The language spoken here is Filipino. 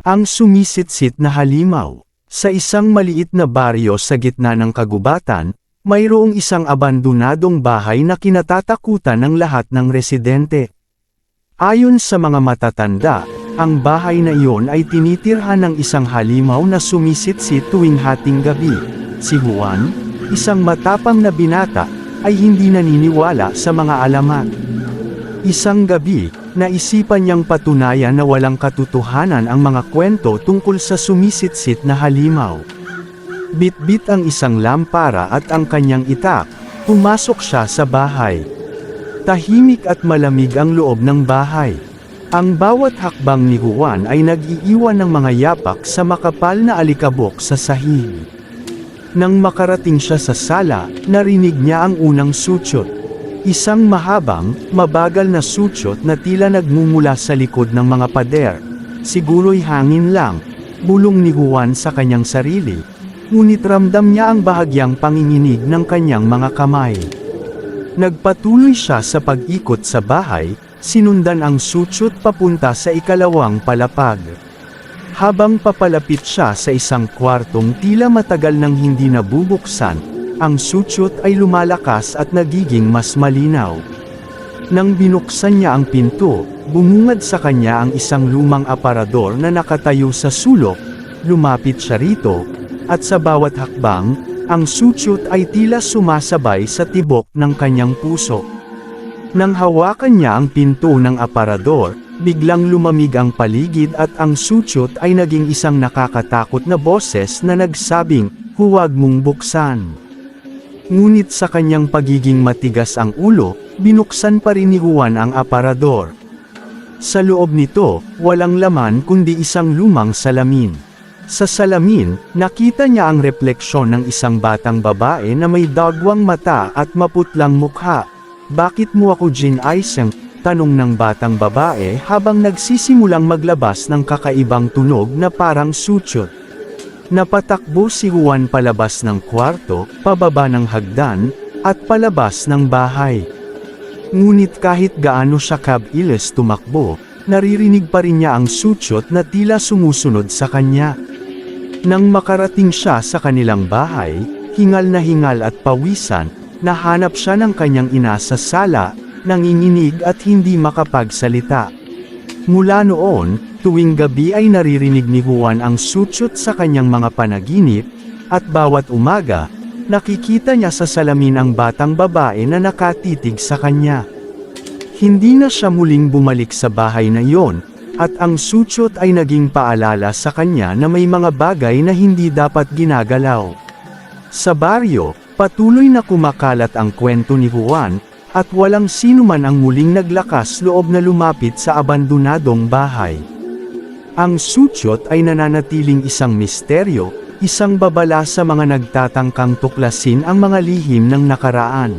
Ang sumisitsit na halimaw. Sa isang maliit na baryo sa gitna ng kagubatan, mayroong isang abandonadong bahay na kinatatakutan ng lahat ng residente. Ayon sa mga matatanda, ang bahay na iyon ay tinitirhan ng isang halimaw na sumisitsit tuwing hating gabi. Si Juan, isang matapang na binata, ay hindi naniniwala sa mga alamat. Isang gabi, naisipan niyang patunayan na walang katotohanan ang mga kwento tungkol sa sumisitsit na halimaw. Bitbit ang isang lampara at ang kanyang itak, pumasok siya sa bahay. Tahimik at malamig ang loob ng bahay. Ang bawat hakbang ni Juan ay nag-iiwan ng mga yapak sa makapal na alikabok sa sahig. Nang makarating siya sa sala, narinig niya ang unang sutyot. Isang mahabang, mabagal na sutyot na tila nagmumula sa likod ng mga pader. Siguro'y hangin lang, bulong ni Juan sa kanyang sarili. Ngunit ramdam niya ang bahagyang panginginig ng kanyang mga kamay. Nagpatuloy siya sa pag-ikot sa bahay, sinundan ang sutyot papunta sa ikalawang palapag. Habang papalapit siya sa isang kwartong tila matagal nang hindi nabubuksan, ang sutyot ay lumalakas at nagiging mas malinaw. Nang binuksan niya ang pinto, bumungad sa kanya ang isang lumang aparador na nakatayo sa sulok. Lumapit siya rito, at sa bawat hakbang, ang sutyot ay tila sumasabay sa tibok ng kanyang puso. Nang hawakan niya ang pinto ng aparador, biglang lumamig ang paligid at ang sutyot ay naging isang nakakatakot na boses na nagsabing, "Huwag mong buksan." Ngunit sa kanyang pagiging matigas ang ulo, binuksan pa rin ni Juan ang aparador. Sa loob nito, walang laman kundi isang lumang salamin. Sa salamin, nakita niya ang refleksyon ng isang batang babae na may dagwang mata at maputlang mukha. "Bakit mo ako ginaisang?" tanong ng batang babae habang nagsisimulang maglabas ng kakaibang tunog na parang sutyot. Napatakbo si Juan palabas ng kwarto, pababa ng hagdan, at palabas ng bahay. Ngunit kahit gaano siya kabilis tumakbo, naririnig pa rin niya ang sutyot na tila sumusunod sa kanya. Nang makarating siya sa kanilang bahay, hingal at pawisan, nahanap siya ng kanyang ina sa sala, nanginginig at hindi makapagsalita. Mula noon, tuwing gabi ay naririnig ni Juan ang sutyot sa kanyang mga panaginip, at bawat umaga, nakikita niya sa salamin ang batang babae na nakatitig sa kanya. Hindi na siya muling bumalik sa bahay na iyon, at ang sutyot ay naging paalala sa kanya na may mga bagay na hindi dapat ginagalaw. Sa baryo, patuloy na kumakalat ang kwento ni Juan, at walang sino man ang muling naglakas loob na lumapit sa abandonadong bahay. Ang sutyot ay nananatiling isang misteryo, isang babala sa mga nagtatangkang tuklasin ang mga lihim ng nakaraan.